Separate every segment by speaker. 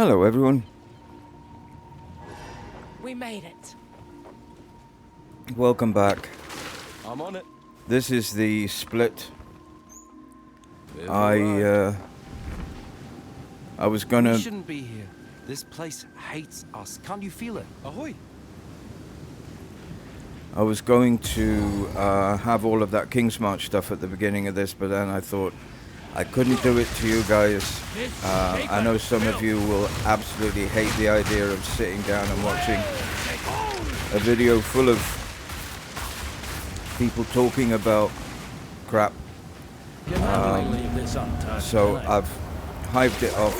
Speaker 1: Hello, everyone.
Speaker 2: We made it.
Speaker 1: Welcome back.
Speaker 3: I'm on it.
Speaker 1: This is the split. I was gonna...
Speaker 3: We shouldn't be here. This place hates us. Can't you feel it? Ahoy!
Speaker 1: I was going to have all of that King's March stuff at the beginning of this, but then I thought I couldn't do it to you guys. I know some of you will absolutely hate the idea of sitting down and watching a video full of people talking about crap. So I've hived it off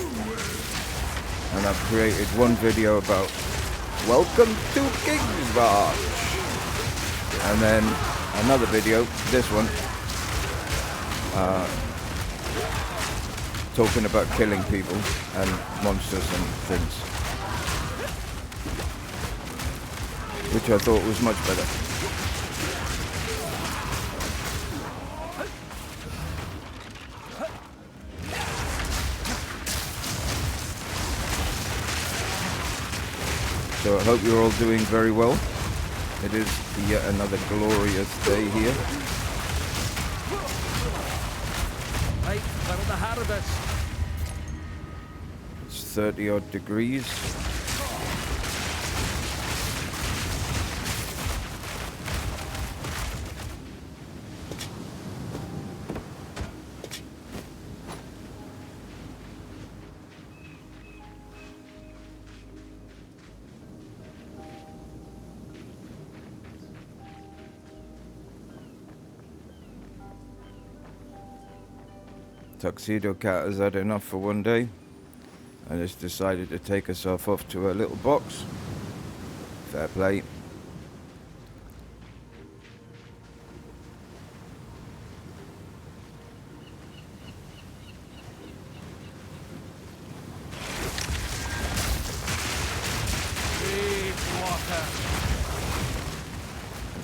Speaker 1: and I've created one video about welcome to King's March, and then another video, this one, talking about killing people and monsters and things, which I thought was much better. So I hope you're all doing very well. It is yet another glorious day here.
Speaker 4: Right, follow the harvest.
Speaker 1: It's 30 odd degrees. Tuxedo Cat has had enough for one day and has decided to take herself off to her little box. Fair play.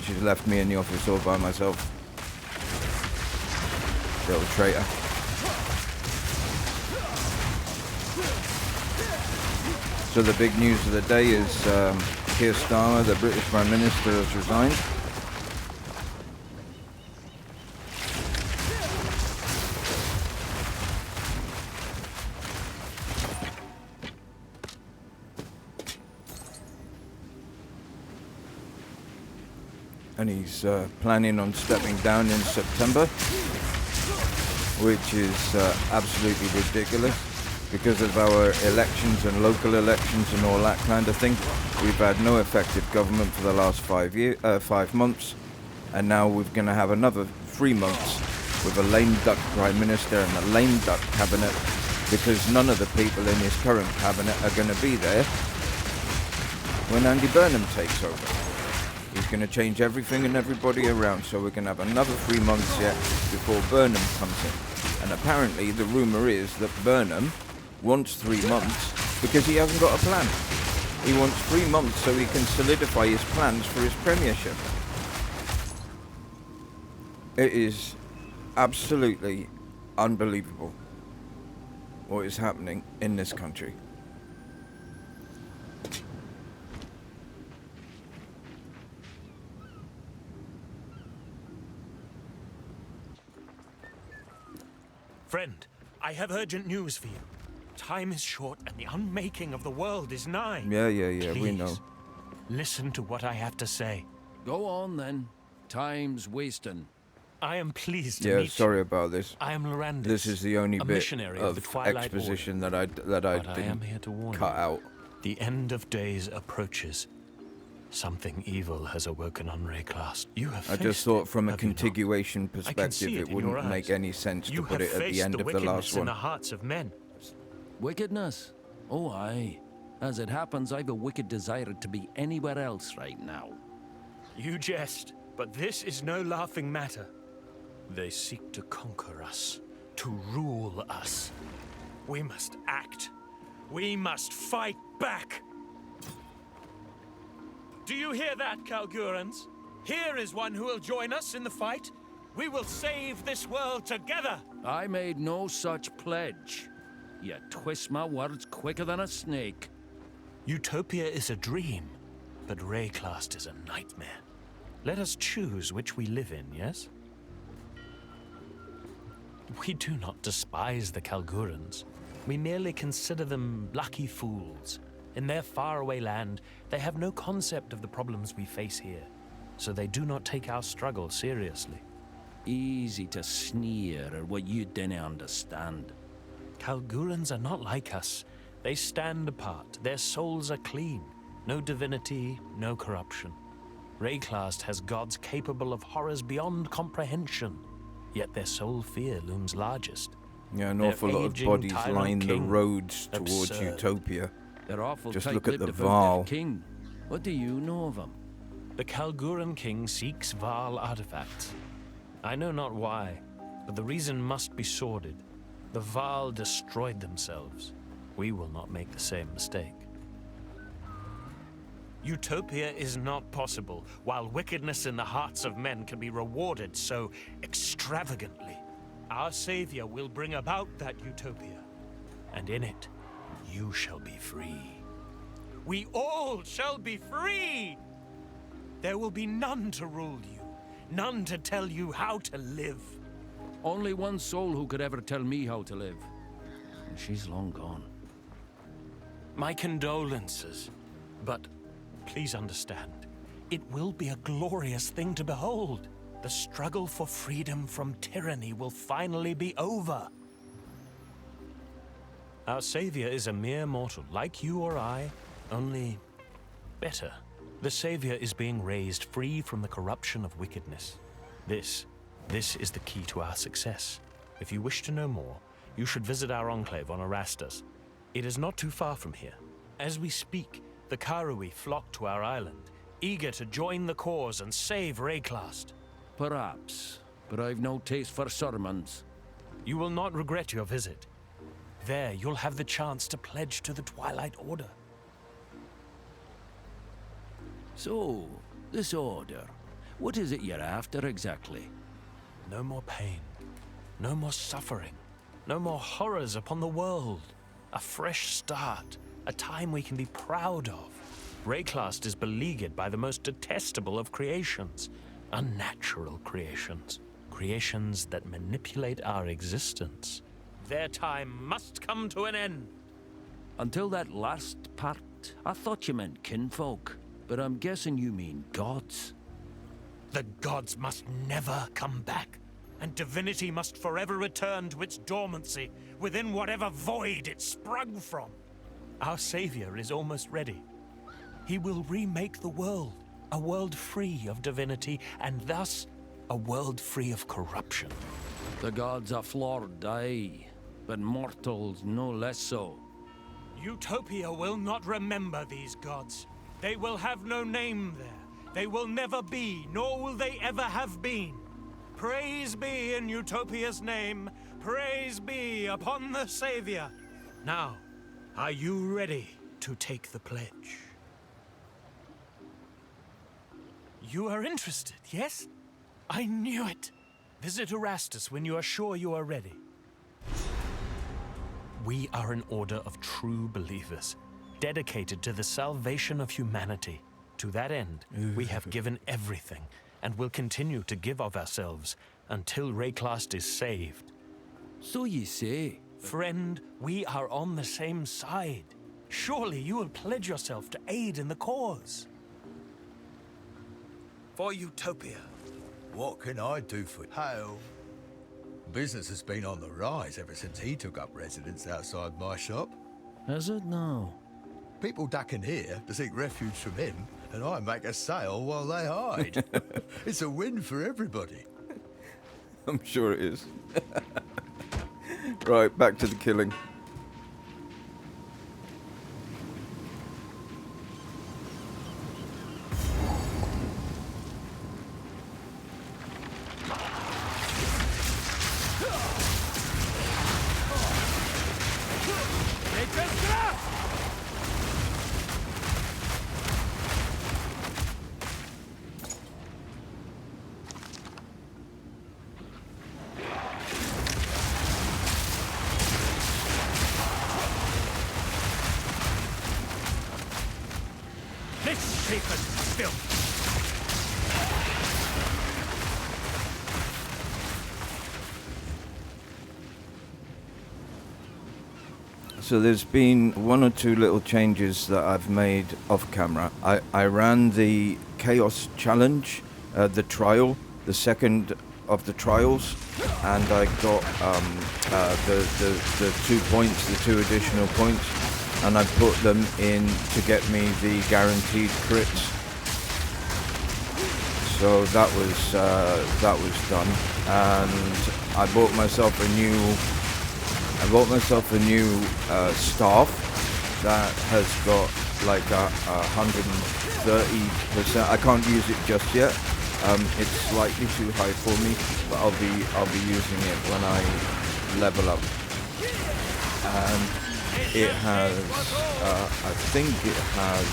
Speaker 1: She's left me in the office all by myself. Little traitor. So the big news of the day is Keir Starmer, the British Prime Minister, has resigned. And he's planning on stepping down in September, which is absolutely ridiculous. Because of our elections and local elections and all that kind of thing, we've had no effective government for the last 5 months, and now we're going to have another 3 months with a lame duck prime minister and a lame duck cabinet, because none of the people in his current cabinet are going to be there when Andy Burnham takes over. He's going to change everything and everybody around, so we're going to have another 3 months yet before Burnham comes in. And apparently the rumour is that Burnham wants 3 months because he hasn't got a plan. He wants 3 months so he can solidify his plans for his premiership. It is absolutely unbelievable what is happening in this country.
Speaker 4: Friend, I have urgent news for you. Time is short and the unmaking of the world is nigh.
Speaker 1: Yeah,
Speaker 4: Please,
Speaker 1: we know.
Speaker 4: Listen to what I have to say.
Speaker 3: Go on then. Time's wasting.
Speaker 4: I am pleased to
Speaker 1: Yeah,
Speaker 4: meet
Speaker 1: sorry
Speaker 4: you.
Speaker 1: about this.
Speaker 4: I am Lorandis,
Speaker 1: This is the only
Speaker 4: a
Speaker 1: bit
Speaker 4: missionary of the
Speaker 1: of
Speaker 4: Twilight
Speaker 1: exposition
Speaker 4: Order.
Speaker 1: that I
Speaker 4: But I
Speaker 1: didn't
Speaker 4: am here to warn
Speaker 1: cut
Speaker 4: you.
Speaker 1: out.
Speaker 4: The end of days approaches. Something evil has awoken on Rayclast. You have
Speaker 1: I just
Speaker 4: faced
Speaker 1: thought
Speaker 4: it,
Speaker 1: from a
Speaker 4: have you not?
Speaker 1: continuation
Speaker 4: I can
Speaker 1: perspective
Speaker 4: see it
Speaker 1: it
Speaker 4: in
Speaker 1: wouldn't
Speaker 4: your
Speaker 1: make
Speaker 4: eyes.
Speaker 1: any sense to
Speaker 4: You
Speaker 1: put
Speaker 4: have
Speaker 1: it at the
Speaker 4: faced
Speaker 1: end
Speaker 4: the
Speaker 1: of the
Speaker 4: wickedness
Speaker 1: last
Speaker 4: in
Speaker 1: one.
Speaker 4: the hearts of men.
Speaker 3: Wickedness? Oh, aye. As it happens, I've a wicked desire to be anywhere else right now.
Speaker 4: You jest, but this is no laughing matter. They seek to conquer us, to rule us. We must act. We must fight back. Do you hear that, Kalgurans? Here is one who will join us in the fight. We will save this world together.
Speaker 3: I made no such pledge. You twist my words quicker than a snake.
Speaker 4: Utopia is a dream, but Rayclast is a nightmare. Let us choose which we live in, yes? We do not despise the Kalgurans. We merely consider them lucky fools. In their faraway land, they have no concept of the problems we face here, so they do not take our struggle seriously.
Speaker 3: Easy to sneer at what you didn't understand.
Speaker 4: Kalgurans are not like us. They stand apart. Their souls are clean. No divinity, no corruption. Rayclast has gods capable of horrors beyond comprehension, yet their sole fear looms largest.
Speaker 1: Yeah, an
Speaker 4: Their
Speaker 1: awful lot of
Speaker 4: aging
Speaker 1: bodies
Speaker 4: tyrant
Speaker 1: line the
Speaker 4: king.
Speaker 1: roads towards
Speaker 4: Absurd.
Speaker 1: Utopia.
Speaker 3: They're awful
Speaker 1: Just look at the
Speaker 3: tight-lipped
Speaker 1: Val.
Speaker 3: about their king. What do you know of him?
Speaker 4: The Kalguran king seeks Val artifacts. I know not why, but the reason must be sordid. The Val destroyed themselves. We will not make the same mistake. Utopia is not possible, while wickedness in the hearts of men can be rewarded so extravagantly. Our Savior will bring about that utopia, and in it, you shall be free. We all shall be free! There will be none to rule you, none to tell you how to live.
Speaker 3: Only one soul who could ever tell me how to live. And she's long gone.
Speaker 4: My condolences, but please understand, it will be a glorious thing to behold. The struggle for freedom from tyranny will finally be over. Our Savior is a mere mortal, like you or I, only better. The Savior is being raised free from the corruption of wickedness. This is the key to our success. If you wish to know more, you should visit our enclave on Erastus. It is not too far from here. As we speak, the Karui flock to our island, eager to join the cause and save Rayclast.
Speaker 3: Perhaps, but I've no taste for sermons.
Speaker 4: You will not regret your visit. There, you'll have the chance to pledge to the Twilight Order.
Speaker 3: So, this order, what is it you're after exactly?
Speaker 4: No more pain, no more suffering, no more horrors upon the world. A fresh start, a time we can be proud of. Rayclast is beleaguered by the most detestable of creations, unnatural creations, creations that manipulate our existence. Their time must come to an end.
Speaker 3: Until that last part, I thought you meant kinfolk, but I'm guessing you mean gods.
Speaker 4: The gods must never come back, and divinity must forever return to its dormancy within whatever void it sprung from. Our Savior is almost ready. He will remake the world, a world free of divinity, and thus a world free of corruption.
Speaker 3: The gods are flawed, aye, but mortals no less so.
Speaker 4: Utopia will not remember these gods. They will have no name there. They will never be, nor will they ever have been. Praise be in Utopia's name. Praise be upon the Savior. Now, are you ready to take the pledge? You are interested, yes? I knew it. Visit Erastus when you are sure you are ready. We are an order of true believers, dedicated to the salvation of humanity. To that end, we have given everything, and will continue to give of ourselves until Rayclast is saved.
Speaker 3: So ye say.
Speaker 4: Friend, we are on the same side. Surely you will pledge yourself to aid in the cause. For Utopia.
Speaker 2: What can I do for Hail? Business has been on the rise ever since he took up residence outside my shop.
Speaker 3: Is it now?
Speaker 2: People duck in here to seek refuge from him, and I make a sale while they hide. It's a win for everybody.
Speaker 1: I'm sure it is. Right, back to the killing.
Speaker 4: Tapered filth.
Speaker 1: So there's been one or two little changes that I've made off camera. I ran the Chaos Challenge, the trial, the second of the trials, and I got the 2 points, the 2 additional points, and I put them in to get me the guaranteed crits. So that was done, and I bought myself a new staff that has got like 130%. I can't use it just yet. It's slightly too high for me, but I'll be using it when I level up. And it has, I think it has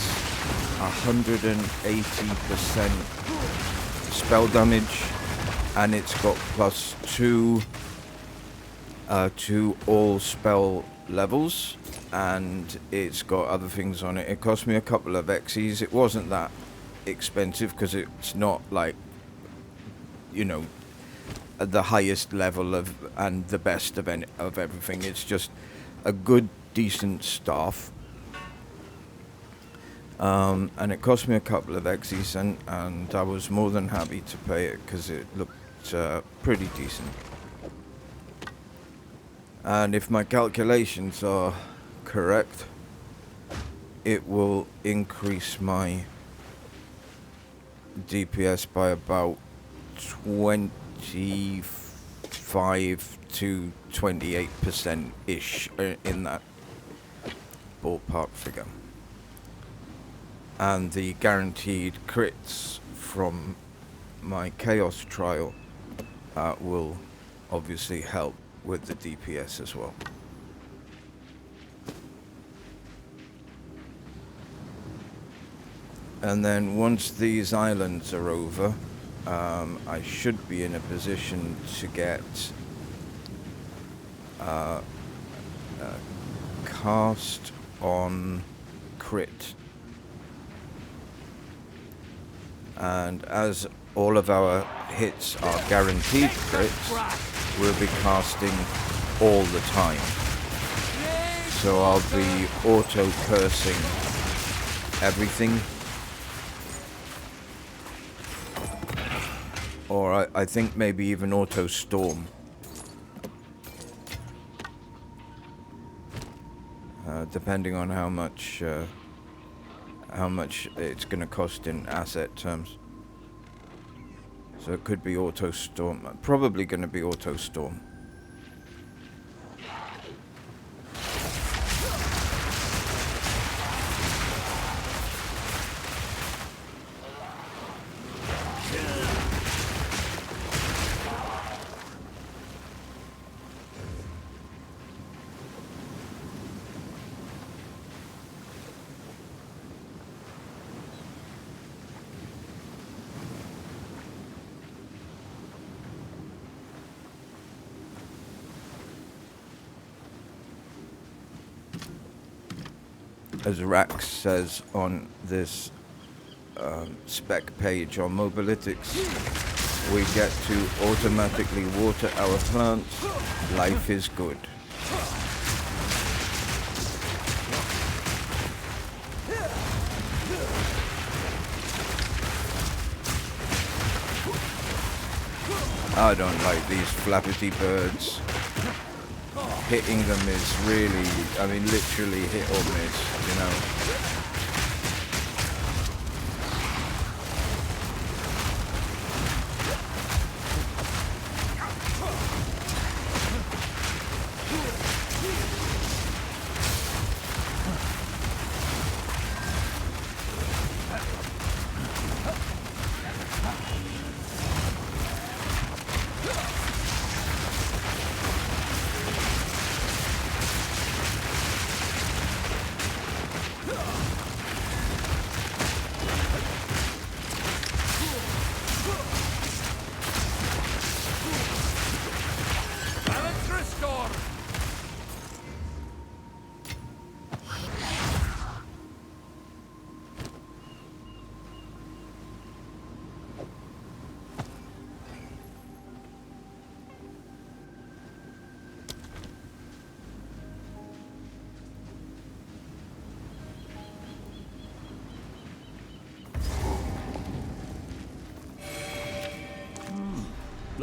Speaker 1: 180% spell damage, and it's got +2 to all spell levels, and it's got other things on it. It cost me a couple of X's. It wasn't that expensive because it's not like, you know, the highest level of and the best of everything. It's just a good, decent staff. And it cost me a couple of X's, and I was more than happy to pay it because it looked pretty decent. And if my calculations are correct, it will increase my DPS by about 25 to 28%-ish, in that ballpark figure. And the guaranteed crits from my Chaos trial will obviously help with the DPS as well. And then once these islands are over, I should be in a position to get cast on crit. And as all of our hits are guaranteed crits, we'll be casting all the time. So I'll be auto-cursing everything. Or I think maybe even auto-storm. Depending on how much it's going to cost in asset terms. So it could be auto-storm. Probably going to be auto-storm. As Rax says on this spec page on Mobalytics, we get to automatically water our plants. Life is good. I don't like these flappity birds. Hitting them is really, I mean, literally hit or miss, you know.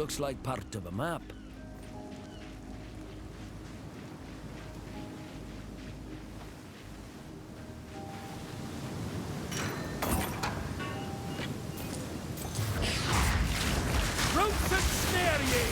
Speaker 3: Looks like part of a map.
Speaker 4: Ropes and snare ye!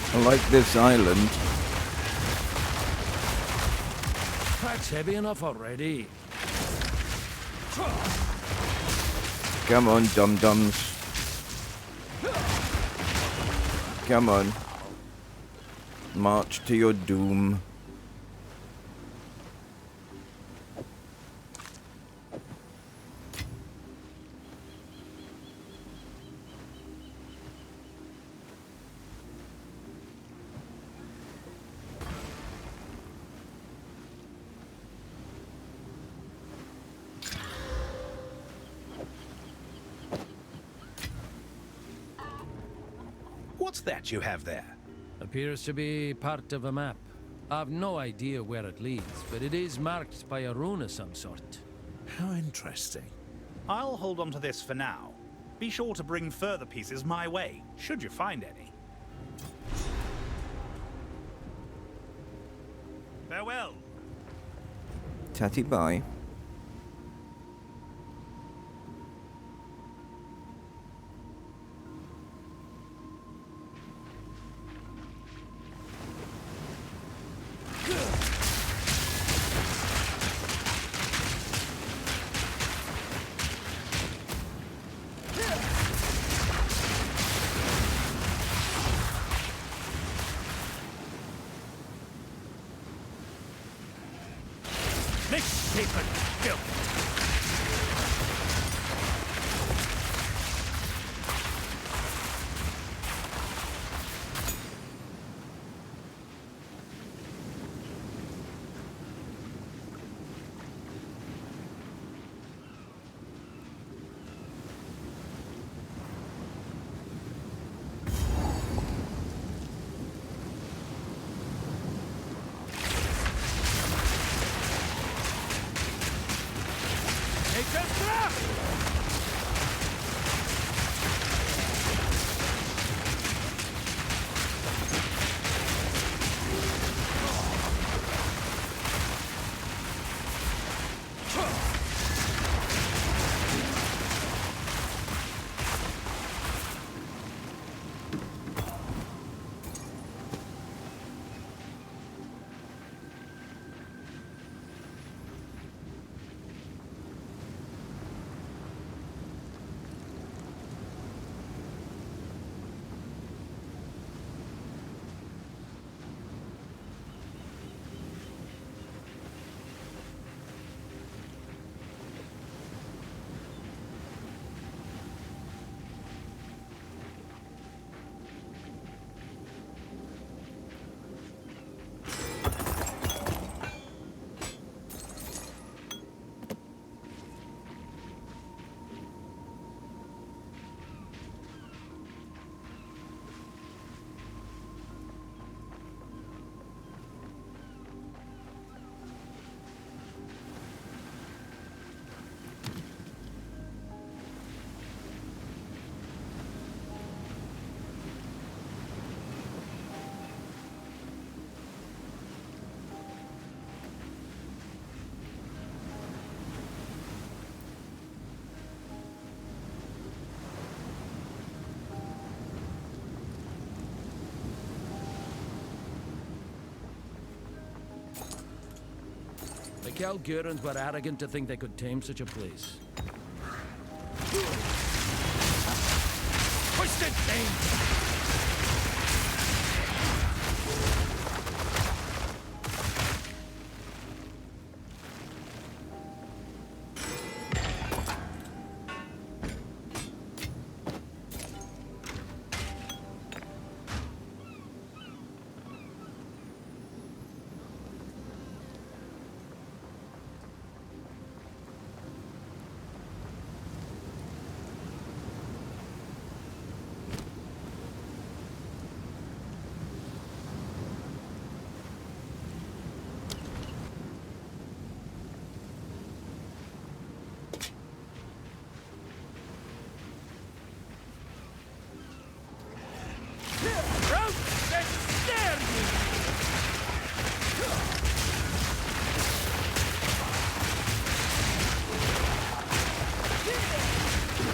Speaker 1: I like this island.
Speaker 3: That's heavy enough already.
Speaker 1: Come on, dum-dums. Come on. March to your doom.
Speaker 5: What's that you have there?
Speaker 3: Appears to be part of a map. I've no idea where it leads, but it is marked by a rune of some sort.
Speaker 5: How interesting. I'll hold on to this for now. Be sure to bring further pieces my way, should you find any. Farewell.
Speaker 1: Tatty bye.
Speaker 4: Misshapen filth!
Speaker 3: The Kelgurans were arrogant to think they could tame such a place. Twisted thing!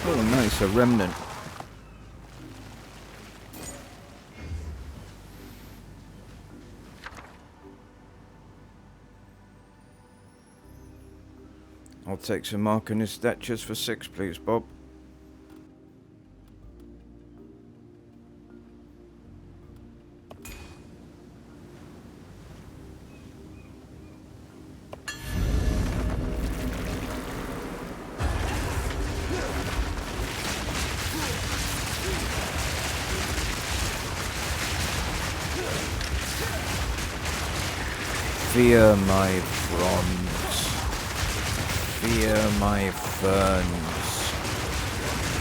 Speaker 1: Oh, nice, a remnant. I'll take some Arcanist statues for 6, please, Bob. Fear my bronze, fear my ferns,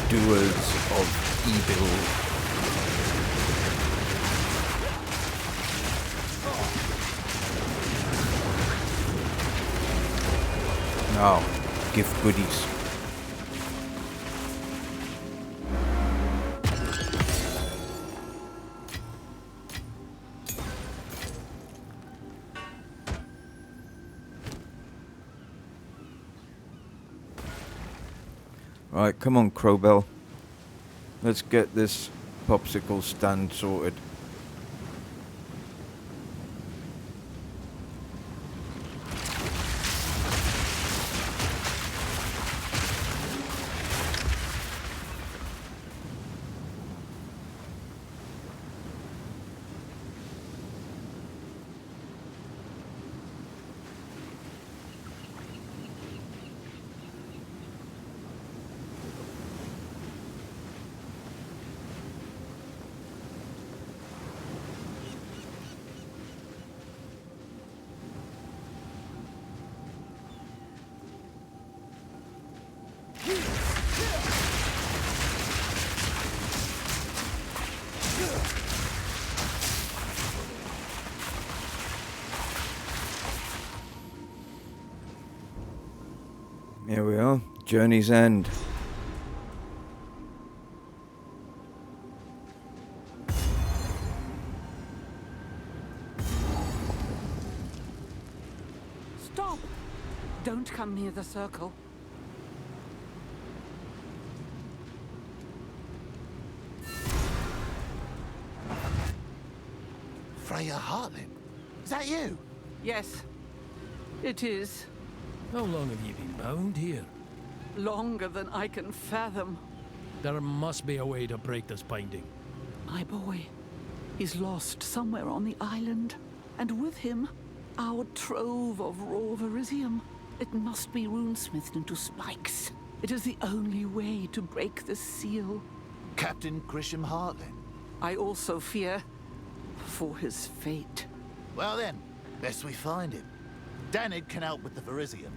Speaker 1: doers of evil. Now, gift goodies. Right, come on, Crowbell. Let's get this popsicle stand sorted. Here we are, journey's end.
Speaker 6: Stop! Don't come near the circle.
Speaker 7: Freya Hartlin? Is that you?
Speaker 6: Yes, it is.
Speaker 3: How long have you been bound here?
Speaker 6: Longer than I can fathom.
Speaker 3: There must be a way to break this binding.
Speaker 6: My boy, he's lost somewhere on the island. And with him, our trove of raw verisium. It must be runesmithed into spikes. It is the only way to break the seal.
Speaker 7: Captain Grisham Hartlin?
Speaker 6: I also fear for his fate.
Speaker 7: Well then, best we find him. Danid can help with the verisium.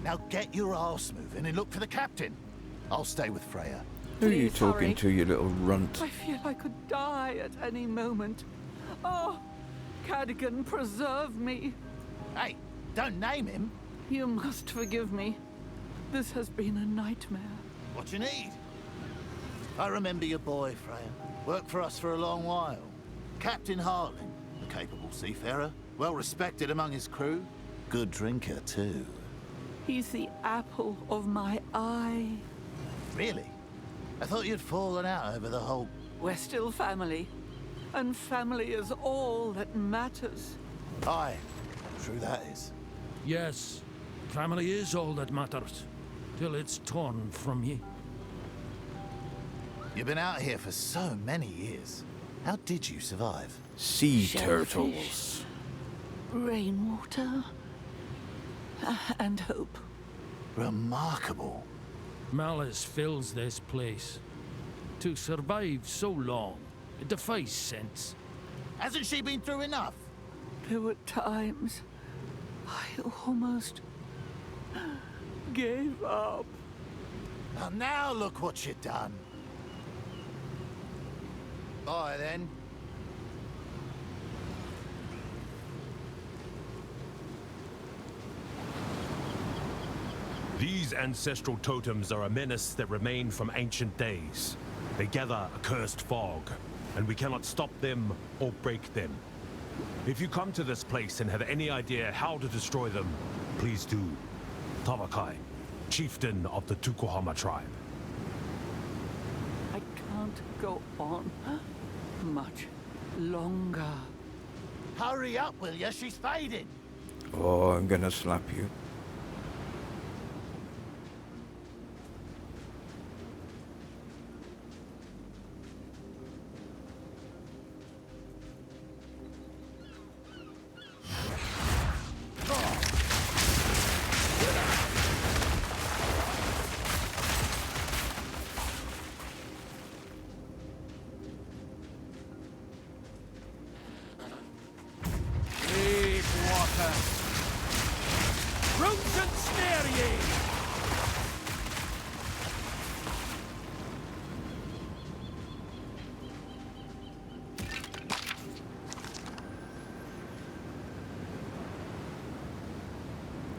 Speaker 7: Now get your arse moving and look for the captain. I'll stay with Freya.
Speaker 1: Who are you
Speaker 6: Please
Speaker 1: talking
Speaker 6: hurry.
Speaker 1: to, you little runt?
Speaker 6: I feel I could die at any moment. Oh, Cadigan, preserve me.
Speaker 7: Hey, don't name him.
Speaker 6: You must forgive me. This has been a nightmare.
Speaker 7: What you need? I remember your boy, Freya. Worked for us for a long while. Captain Hartlin, a capable seafarer, well respected among his crew. Good drinker, too.
Speaker 6: He's the apple of my eye.
Speaker 7: Really? I thought you'd fallen out over the whole...
Speaker 6: We're still family. And family is all that matters.
Speaker 7: Aye, true that is.
Speaker 3: Yes, Family is all that matters, till it's torn from ye.
Speaker 7: You've been out here for so many years. How did you survive?
Speaker 1: Sea
Speaker 6: Shellfish.
Speaker 1: turtles.
Speaker 6: Rainwater. And hope.
Speaker 7: Remarkable.
Speaker 3: Malice fills this place. To survive so long, it defies sense.
Speaker 7: Hasn't she been through enough?
Speaker 6: There were times I almost gave up.
Speaker 7: And now look what you've done. Bye then.
Speaker 8: These ancestral totems are a menace that remain from ancient days. They gather a cursed fog, and we cannot stop them or break them. If you come to this place and have any idea how to destroy them, please do. Tavakai, chieftain of the Tukuhama tribe.
Speaker 6: I can't go on much longer.
Speaker 7: Hurry up, will ya? She's fading.
Speaker 1: Oh, I'm gonna slap you.
Speaker 3: Roots and snare ye!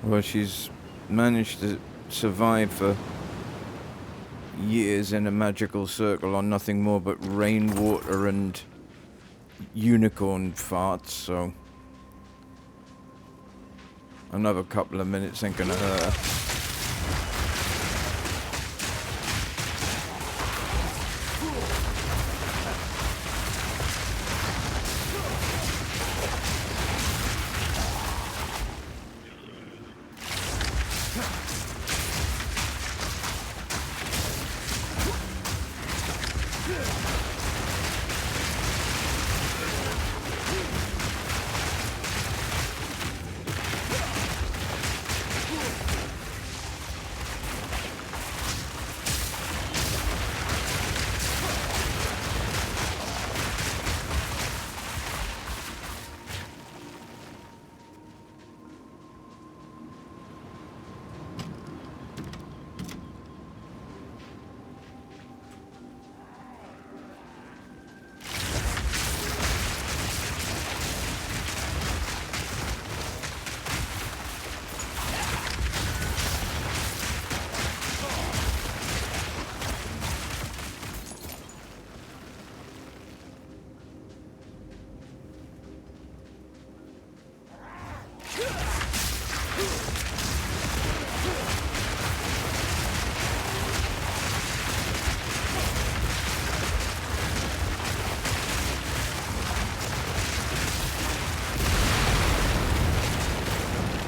Speaker 1: Well, she's managed to survive for years in a magical circle on nothing more but rainwater and unicorn farts, so another couple of minutes ain't gonna hurt.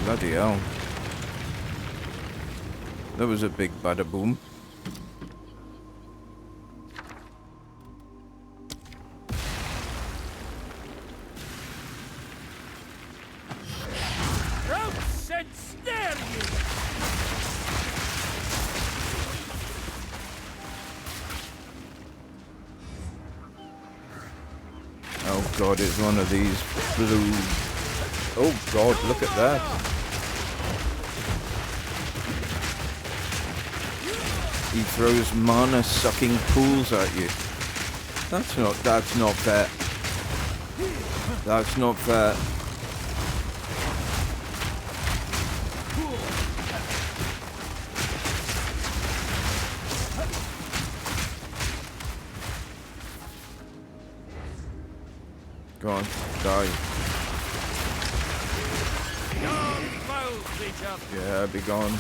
Speaker 1: Bloody hell. That was a big bada boom.
Speaker 3: Roots and snare ye!
Speaker 1: Oh god, it's one of these blue... Oh god, look at that. He throws mana-sucking pools at you. That's not fair. That's not fair. Go on, die. Yeah, be gone.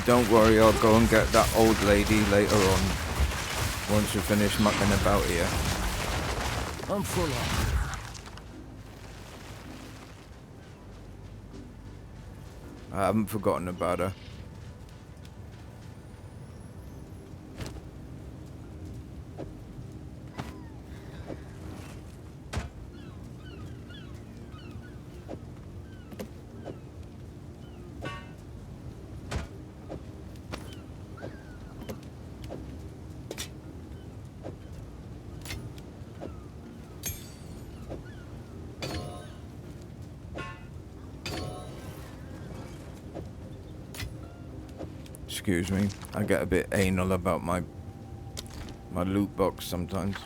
Speaker 1: don't worry, I'll go and get that old lady later on. Once we finish mucking about here.
Speaker 3: I'm full on.
Speaker 1: I haven't forgotten about her. Excuse me, I get a bit anal about my loot box sometimes.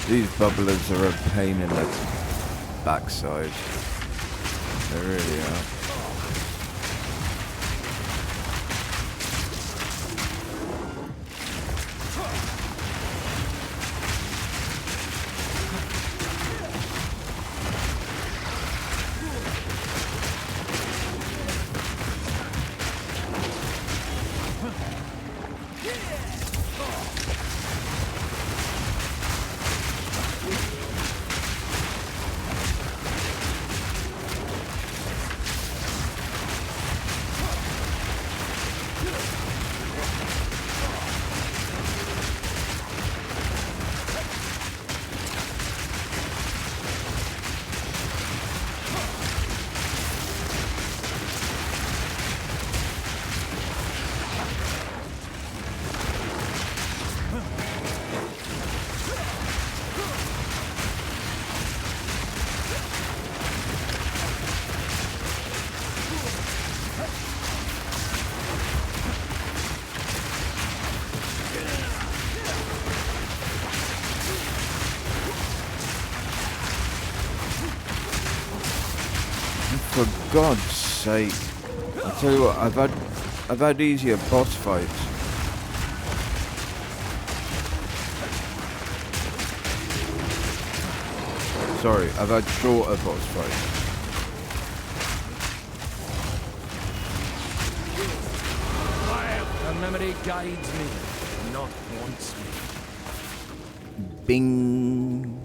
Speaker 1: These bubblers are a pain in the backside. They really are. For God's sake. I tell you what, I've had easier boss fights. Sorry, I've had shorter boss fights.
Speaker 3: The memory guides me, not wants me.
Speaker 1: Bing.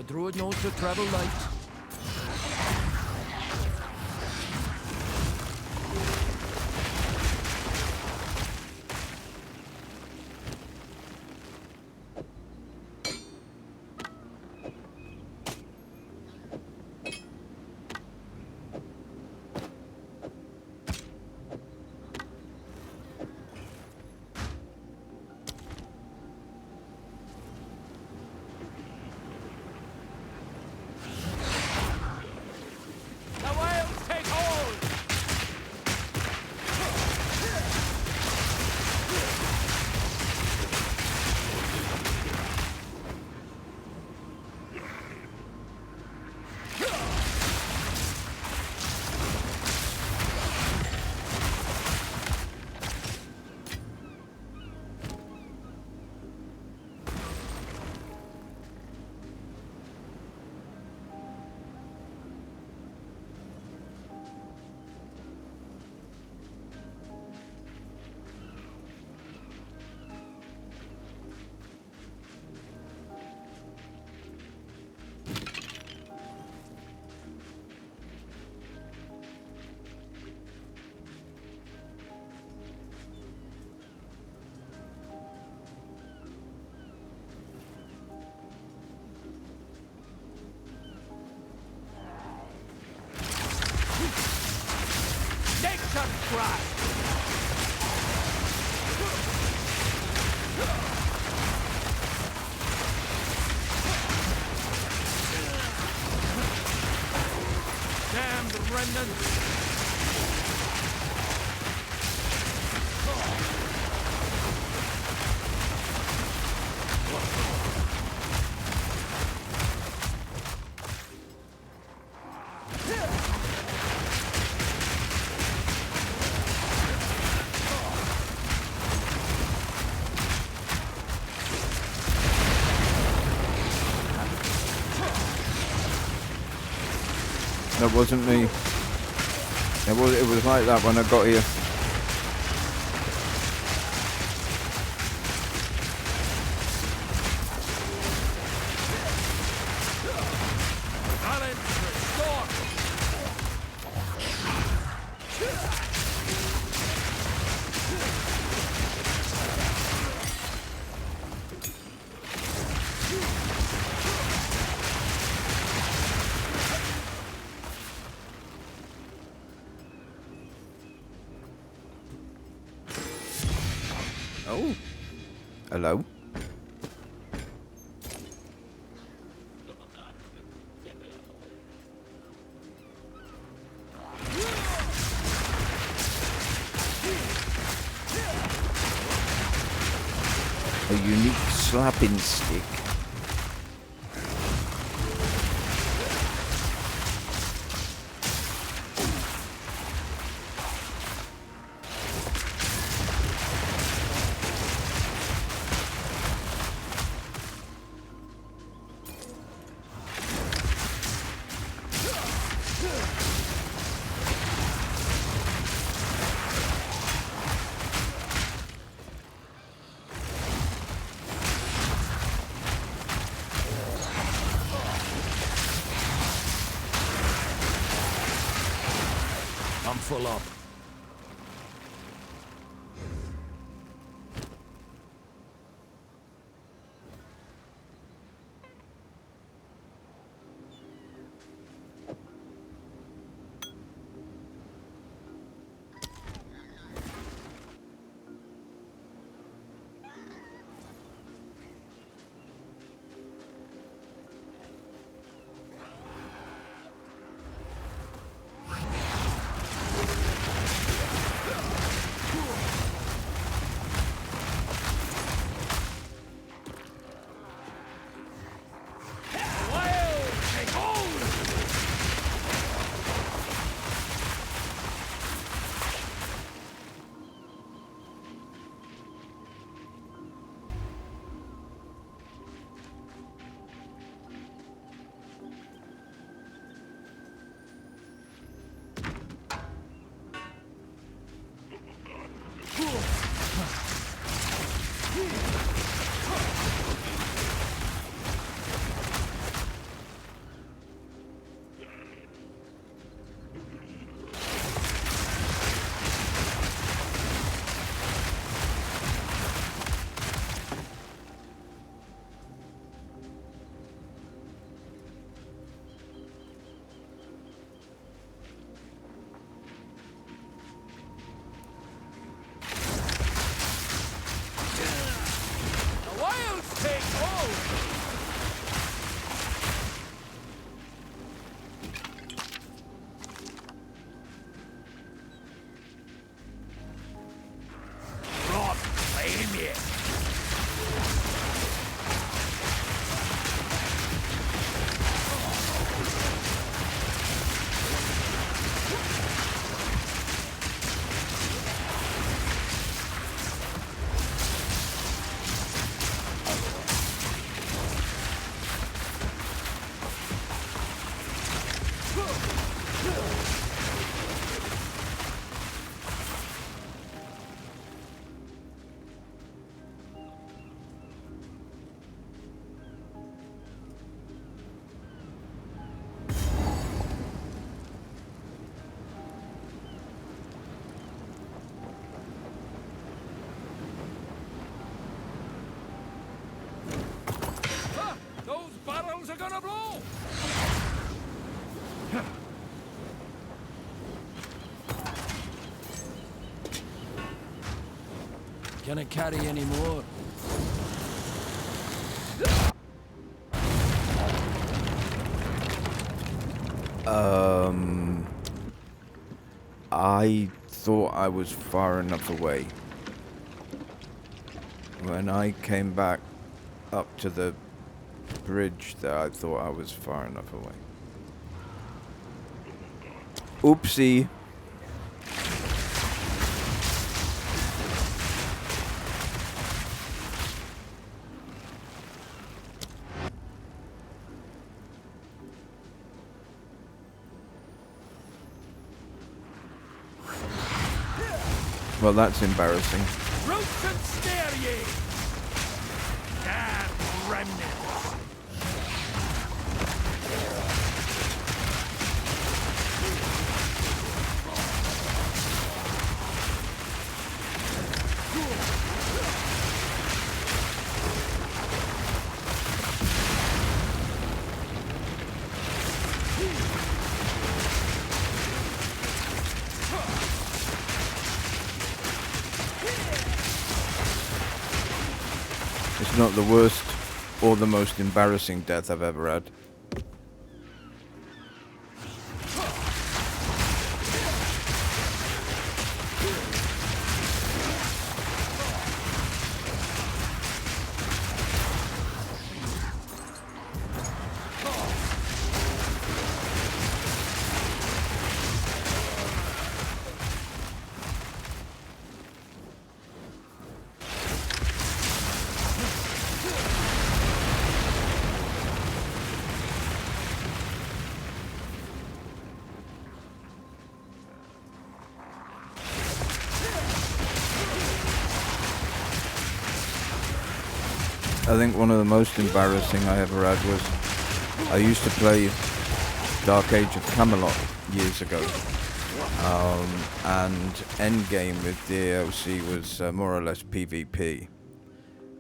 Speaker 3: Druid knows to travel light.
Speaker 1: That wasn't me. It was like that when I got here. Oh. Hello. A unique slapping stick.
Speaker 3: I'm full up. Can it carry any more?
Speaker 1: I thought I was far enough away. When I came back up to the bridge there, I thought I was far enough away. Oopsie. Well, that's embarrassing.
Speaker 4: Root and snare ye! Damn remnants!
Speaker 1: It's not the worst or the most embarrassing death I've ever had. I think one of the most embarrassing I ever had was I used to play Dark Age of Camelot years ago, and endgame with DLC was more or less PvP.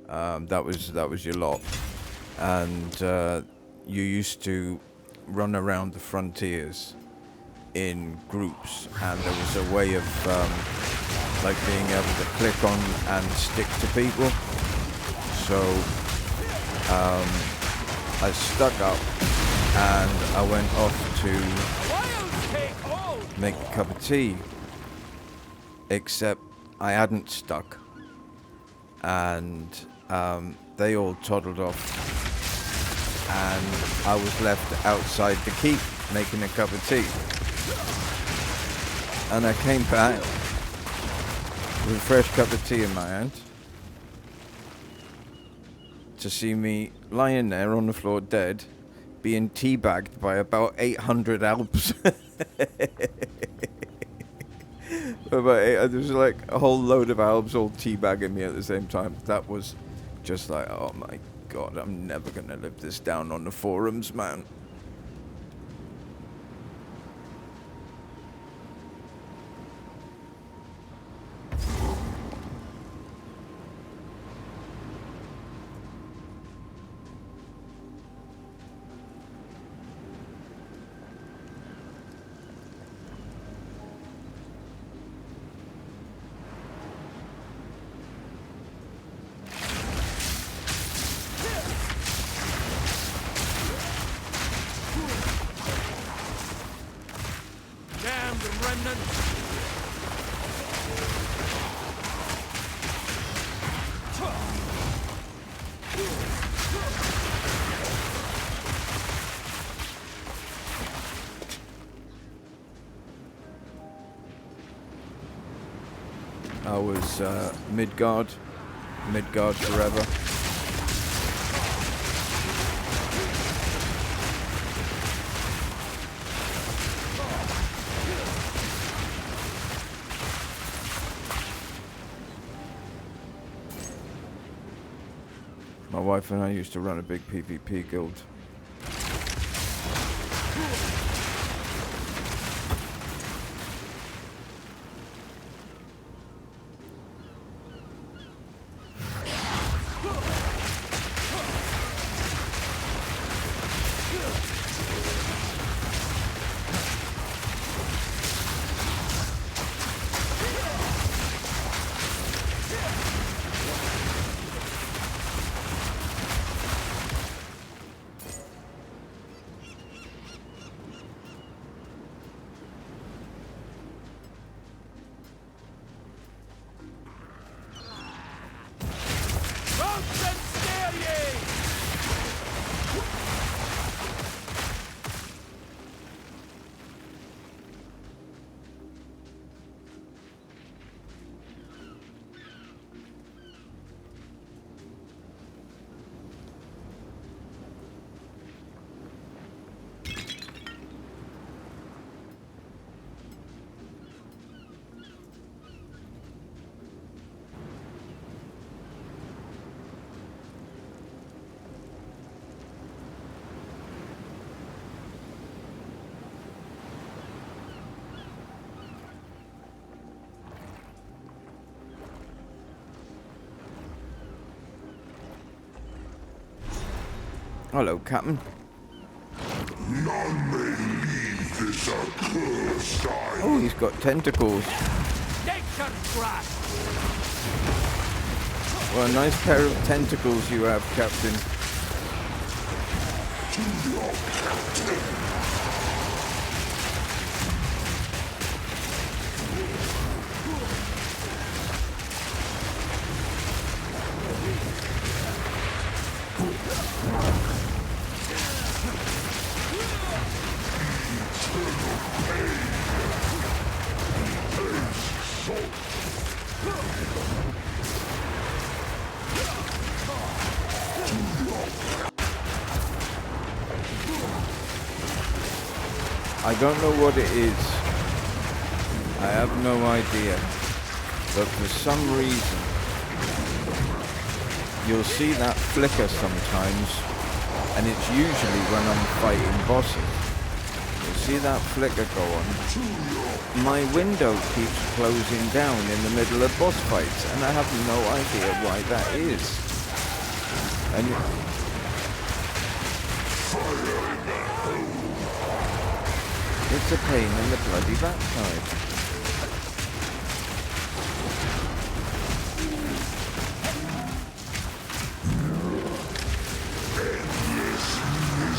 Speaker 1: That was your lot, and you used to run around the frontiers in groups, and there was a way of like being able to click on and stick to people. So I stuck up and I went off to make a cup of tea, except I hadn't stuck, and they all toddled off, and I was left outside the keep making a cup of tea. And I came back with a fresh cup of tea in my hand to see me lying there on the floor dead, being teabagged by about 800 Alps. There was like a whole load of Alps all teabagging me at the same time. That was just like, oh my god, I'm never gonna live this down on the forums, man. I was Midgard forever. My wife and I used to run a big PvP guild. Hello, Captain.
Speaker 9: None may leave this accursed island.
Speaker 1: Oh, he's got tentacles.
Speaker 3: Nature's grasp!
Speaker 1: What a nice pair of tentacles you have, Captain.
Speaker 9: To your captain.
Speaker 1: I don't know what it is. I have no idea. But for some reason, you'll see that flicker sometimes, and it's usually when I'm fighting bosses. You'll see that flicker go on. My window keeps closing down in the middle of boss fights, and I have no idea why that is. And it's a pain in the bloody backside.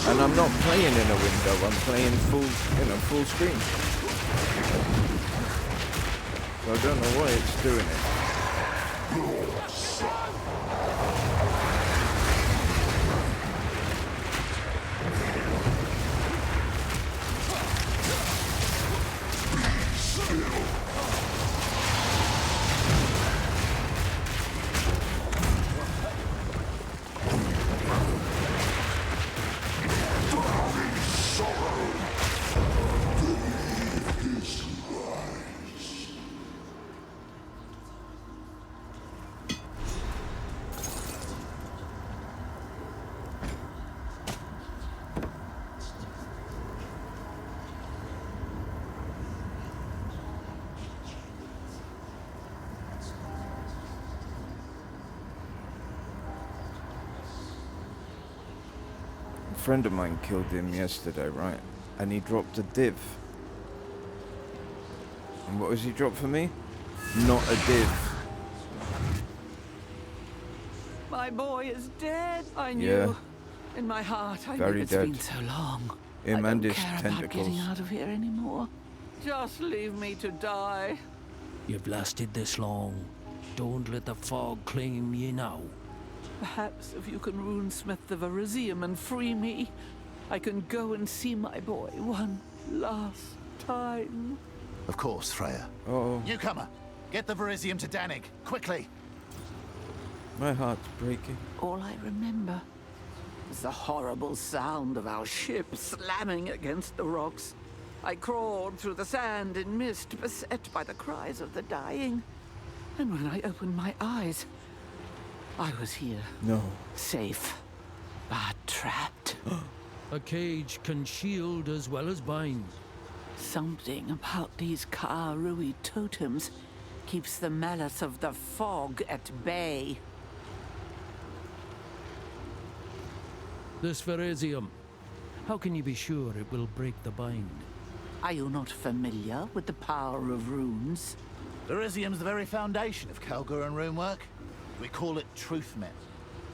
Speaker 1: And I'm not playing in a window, I'm playing full screen. So I don't know why it's doing it. A friend of mine killed him yesterday, right? And he dropped a div. And what was he dropped for me? Not a div.
Speaker 6: My boy is dead. I knew.
Speaker 1: Yeah.
Speaker 6: In my heart, I
Speaker 1: Very
Speaker 6: knew it's
Speaker 1: dead.
Speaker 6: been so long.
Speaker 1: Him
Speaker 6: I
Speaker 1: and
Speaker 6: don't
Speaker 1: his
Speaker 6: care about
Speaker 1: tentacles.
Speaker 6: getting out of here anymore. Just leave me to die.
Speaker 3: You've lasted this long. Don't let the fog claim ye now.
Speaker 6: Perhaps if you can runesmith the Verisium and free me, I can go and see my boy one last time.
Speaker 7: Of course, Freya.
Speaker 1: Oh,
Speaker 7: Newcomer, get the Verisium to Danig, quickly.
Speaker 1: my heart's breaking.
Speaker 6: All I remember is the horrible sound of our ship slamming against the rocks. I crawled through the sand in mist, beset by the cries of the dying. And when I opened my eyes, I was here,
Speaker 1: No.
Speaker 6: safe, but trapped.
Speaker 3: A cage can shield as well as bind.
Speaker 6: Something about these Ka-Rui totems keeps the malice of the fog at bay.
Speaker 3: This Verisium, how can you be sure it will break the bind?
Speaker 6: Are you not familiar with the power of runes?
Speaker 7: Verisium's the very foundation of Kalguran runework. We call it truth myth.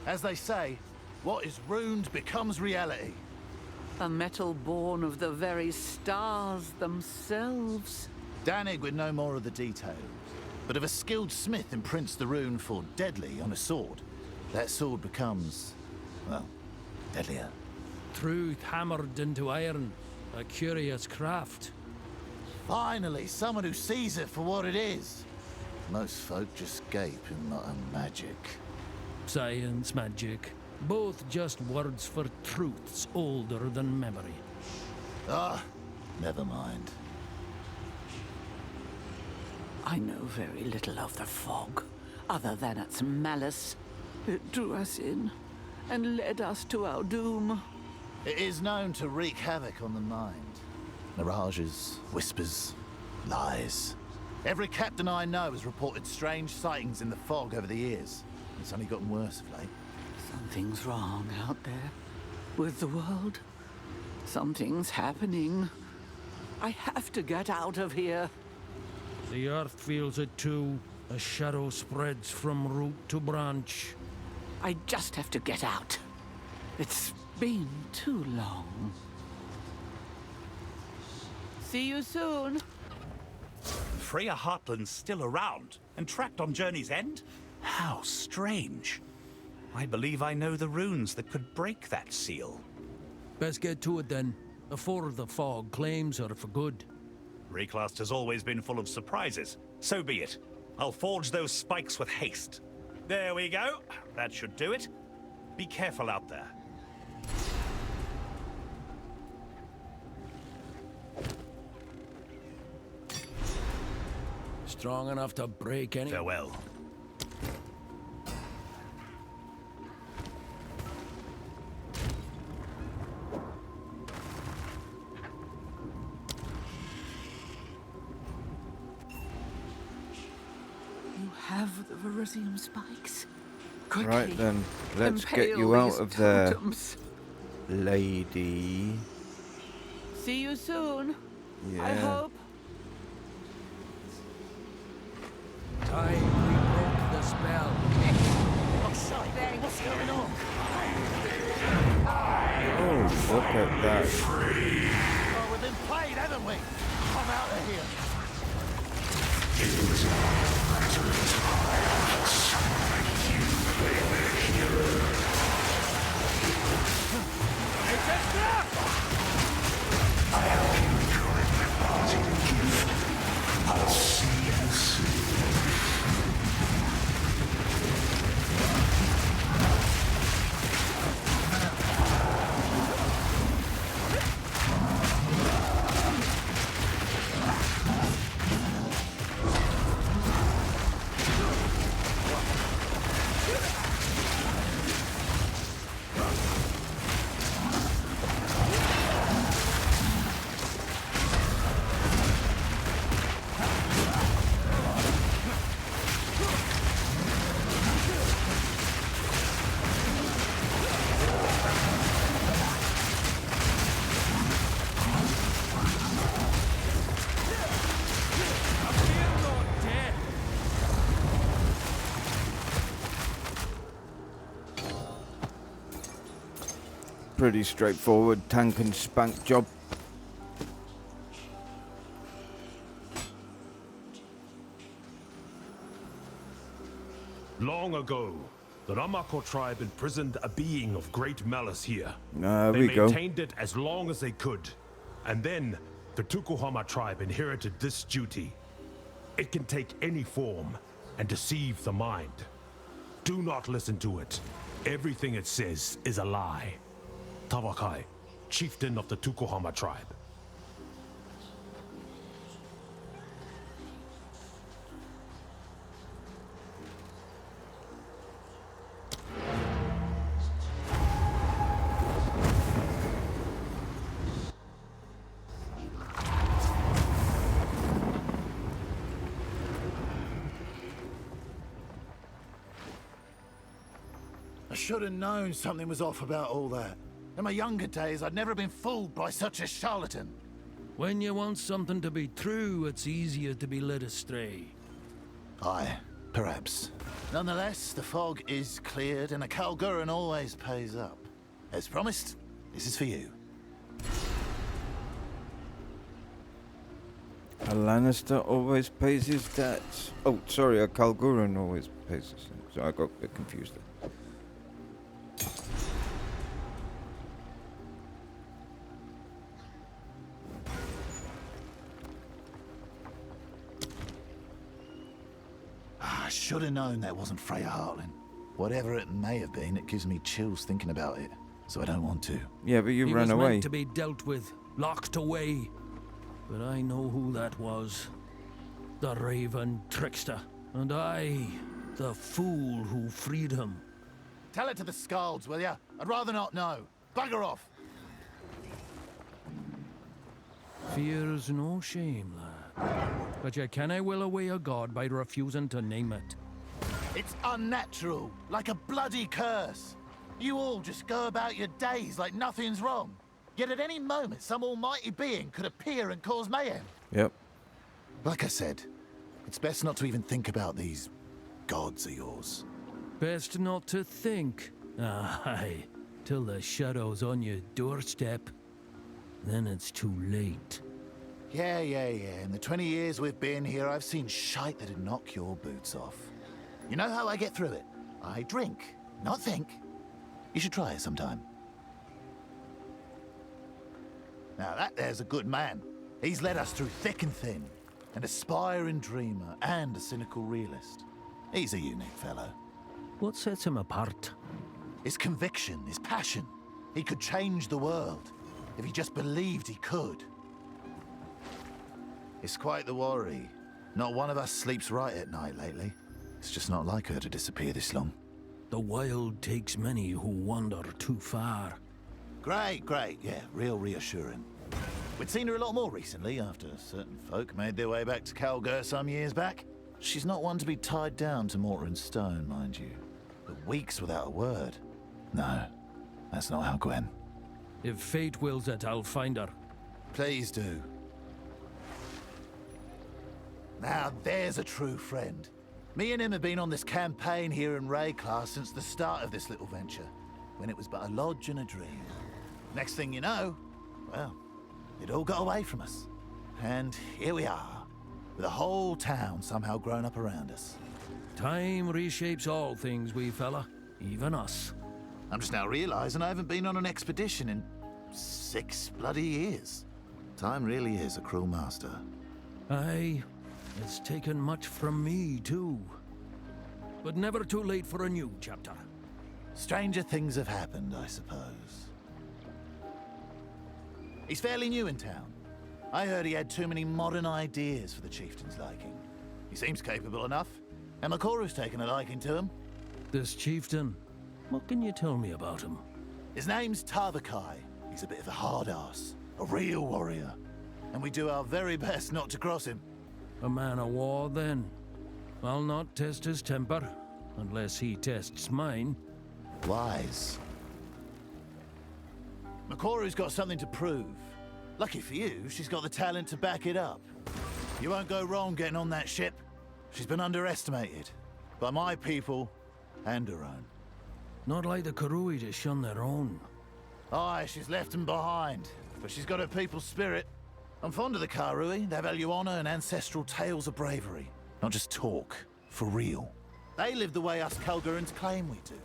Speaker 7: As they say, what is runed becomes reality.
Speaker 6: A metal born of the very stars themselves.
Speaker 7: Danig would know more of the details. But if a skilled smith imprints the rune for deadly on a sword, that sword becomes, well, deadlier.
Speaker 3: Truth hammered into iron. A curious craft.
Speaker 7: Finally, someone who sees it for what it is. Most folk just gape and mutter magic.
Speaker 3: Science, magic. Both just words for truths older than memory.
Speaker 7: Ah, never mind.
Speaker 6: I know very little of the fog, other than its malice. It drew us in and led us to our doom.
Speaker 7: It is known to wreak havoc on the mind. Mirages, whispers, lies. Every captain I know has reported strange sightings in the fog over the years. It's only gotten worse of late.
Speaker 6: Something's wrong out there. with the world. Something's happening. I have to get out of here.
Speaker 3: The earth feels it too. A shadow spreads from root to branch.
Speaker 6: I just have to get out. It's been too long. See you soon.
Speaker 5: Freya Hartlin's still around and trapped on Journey's End? How strange. I believe I know the runes that could break that seal.
Speaker 3: Best get to it then, before the fog claims her for good.
Speaker 5: Reclast has always been full of surprises. So be it. I'll forge those spikes with haste. There we go. That should do it. Be careful out there.
Speaker 3: Strong enough to break any...
Speaker 5: Farewell.
Speaker 6: You have the Verisium spikes. Quickly,
Speaker 1: Right then, let's get
Speaker 6: impale
Speaker 1: you out
Speaker 6: these
Speaker 1: of there,
Speaker 6: totems.
Speaker 1: lady.
Speaker 6: See you soon.
Speaker 1: Yeah.
Speaker 6: I hope.
Speaker 3: Time we broke the spell.
Speaker 7: What's going on?
Speaker 1: Oh, look at that.
Speaker 7: Oh, we've been played, haven't we? Come out of here.
Speaker 1: Pretty straightforward tank and spank job.
Speaker 8: Long ago, the Ramako tribe imprisoned a being of great malice here.
Speaker 1: There
Speaker 8: They
Speaker 1: we go.
Speaker 8: maintained it as long as they could. And then, the Tukuhama tribe inherited this duty. It can take any form and deceive the mind. Do not listen to it. Everything it says is a lie. Tawakai, chieftain of the Tukuhama tribe.
Speaker 7: I should have known something was off about all that. In my younger days, I'd never been fooled by such a charlatan.
Speaker 3: When you want something to be true, it's easier to be led astray.
Speaker 7: Aye, perhaps. Nonetheless, the fog is cleared and a Kalguran always pays up. As promised, this is for you.
Speaker 1: A Lannister always pays his debts. Oh, sorry, a Kalguran always pays his debts. So I got a bit confused there.
Speaker 7: I should have known that wasn't Freya Hartlin. Whatever it may have been, it gives me chills thinking about it. So I don't want to.
Speaker 1: Yeah, but you
Speaker 3: He
Speaker 1: ran
Speaker 3: was
Speaker 1: away.
Speaker 3: meant to be dealt with, locked away. But I know who that was. The Raven Trickster. And I, the fool who freed him.
Speaker 7: Tell it to the Skalds, will ya? I'd rather not know. Bugger off.
Speaker 3: Fear's no shame, lad. But you canna will away a god by refusing to name it.
Speaker 7: It's unnatural, like a bloody curse. You all just go about your days like nothing's wrong. Yet at any moment, some almighty being could appear and cause mayhem.
Speaker 1: Yep.
Speaker 7: Like I said, it's best not to even think about these gods of yours.
Speaker 3: Best not to think. Aye, till the shadow's on your doorstep. Then it's too late.
Speaker 7: Yeah. In the 20 years we've been here, I've seen shite that'd knock your boots off. You know how I get through it? I drink, not think. You should try it sometime. Now that there's a good man. He's led us through thick and thin. An aspiring dreamer and a cynical realist. He's a unique fellow.
Speaker 3: What sets him apart?
Speaker 7: His conviction, his passion. He could change the world if he just believed he could. It's quite the worry. Not one of us sleeps right at night lately. It's just not like her to disappear this long.
Speaker 3: The wild takes many who wander too far.
Speaker 7: Great, yeah, real reassuring. We'd seen her a lot more recently after certain folk made their way back to Calgur some years back. She's not one to be tied down to mortar and stone, mind you. But weeks without a word. No, that's not how Gwen.
Speaker 3: If fate wills it, I'll find her.
Speaker 7: Please do. Now there's a true friend. Me and him have been on this campaign here in Rayclass since the start of this little venture, when it was but a lodge and a dream. Next thing you know, well, it all got away from us. And here we are, with a whole town somehow grown up around us.
Speaker 3: Time reshapes all things, wee fella. Even us.
Speaker 7: I'm just now realizing I haven't been on an expedition in 6 bloody years. Time really is a cruel master.
Speaker 3: Aye, it's taken much from me, too. But never too late for a new chapter.
Speaker 7: Stranger things have happened, I suppose. He's fairly new in town. I heard he had too many modern ideas for the chieftain's liking. He seems capable enough, and Makoru's taken a liking to him.
Speaker 3: This chieftain, what can you tell me about him?
Speaker 7: His name's Tavakai. He's a bit of a hard-ass, a real warrior. And we do our very best not to cross him.
Speaker 3: A man of war, then. I'll not test his temper, unless he tests mine.
Speaker 7: Wise. Makoru's got something to prove. Lucky for you, she's got the talent to back it up. You won't go wrong getting on that ship. She's been underestimated. By my people, and her own.
Speaker 3: Not like the Karui to shun their own.
Speaker 7: Aye, she's left them behind. But she's got her people's spirit. I'm fond of the Karui. They value honor and ancestral tales of bravery. Not just talk. For real. They live the way us Kalgurans claim we do.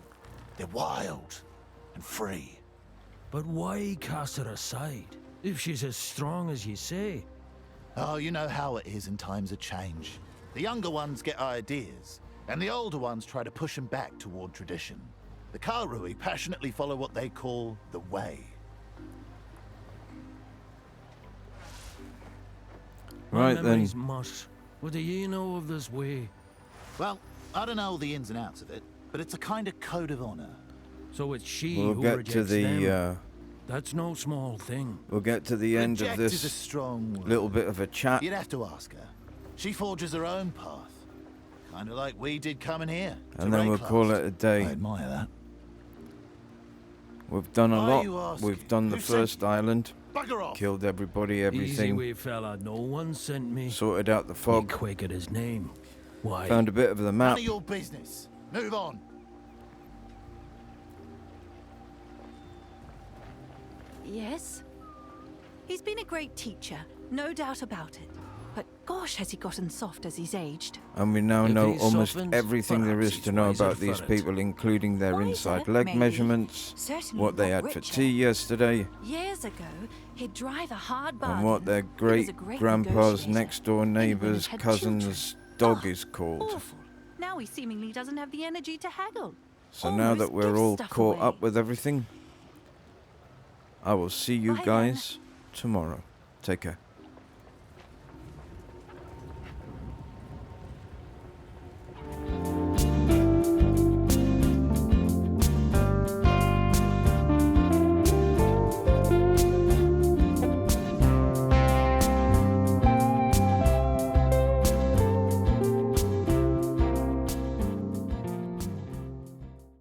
Speaker 7: They're wild and free.
Speaker 3: But why cast her aside, if she's as strong as you say?
Speaker 7: Oh, you know how it is in times of change. The younger ones get ideas, and the older ones try to push them back toward tradition. The Karui passionately follow what they call the Way.
Speaker 1: Right
Speaker 3: My
Speaker 1: then.
Speaker 3: memory's mush. What do you know of this way?
Speaker 7: Well, I don't know all the ins and outs of it, but it's a kind of code of honor.
Speaker 3: So it's she
Speaker 1: We'll
Speaker 3: who
Speaker 1: get
Speaker 3: rejects
Speaker 1: to the
Speaker 3: them. That's no small thing.
Speaker 1: we'll get to the end of
Speaker 7: Reject is a
Speaker 1: this
Speaker 7: strong word.
Speaker 1: little bit of a chat.
Speaker 7: You'd have to ask her. She forges her own path. Kind of like we did coming here. to
Speaker 1: And then we'll
Speaker 7: Rayclass.
Speaker 1: call it a day.
Speaker 7: I admire that.
Speaker 1: We've done a
Speaker 7: Why you
Speaker 1: lot.
Speaker 7: asking?
Speaker 1: We've done the
Speaker 7: Who sent
Speaker 1: first island,
Speaker 7: Bugger off!
Speaker 1: killed everybody,
Speaker 3: Easy
Speaker 1: everything,
Speaker 3: way, fella. No one sent me.
Speaker 1: sorted out the
Speaker 3: He
Speaker 1: fog,
Speaker 3: quakered his name. Why?
Speaker 1: found a bit of the
Speaker 7: None
Speaker 1: map.
Speaker 7: of your business. Move on.
Speaker 10: Yes? He's been a great teacher, no doubt about it. But gosh, has he gotten soft as he's aged.
Speaker 1: And we now
Speaker 3: If
Speaker 1: know
Speaker 3: he
Speaker 1: almost
Speaker 3: softens,
Speaker 1: everything there
Speaker 3: perhaps
Speaker 1: is
Speaker 3: he's
Speaker 1: to know
Speaker 3: wiser
Speaker 1: about these
Speaker 3: for it.
Speaker 1: people, including their
Speaker 10: Wiser,
Speaker 1: inside leg
Speaker 10: maybe.
Speaker 1: measurements,
Speaker 10: Certainly
Speaker 1: what they
Speaker 10: not
Speaker 1: had for
Speaker 10: richer.
Speaker 1: tea yesterday,
Speaker 10: Years ago, he'd drive a hard bargain.
Speaker 1: and what their
Speaker 10: He was a
Speaker 1: great
Speaker 10: great
Speaker 1: grandpa's
Speaker 10: negotiator.
Speaker 1: next door
Speaker 10: Even when he
Speaker 1: neighbour's
Speaker 10: had
Speaker 1: cousin's
Speaker 10: children.
Speaker 1: dog
Speaker 10: Oh,
Speaker 1: is called.
Speaker 10: Awful. Now he seemingly doesn't have the energy to haggle.
Speaker 1: So now that
Speaker 10: Almost
Speaker 1: we're
Speaker 10: gives
Speaker 1: all
Speaker 10: stuff
Speaker 1: caught
Speaker 10: away.
Speaker 1: up with everything, I will see you
Speaker 10: Bye then.
Speaker 1: guys tomorrow. Take care.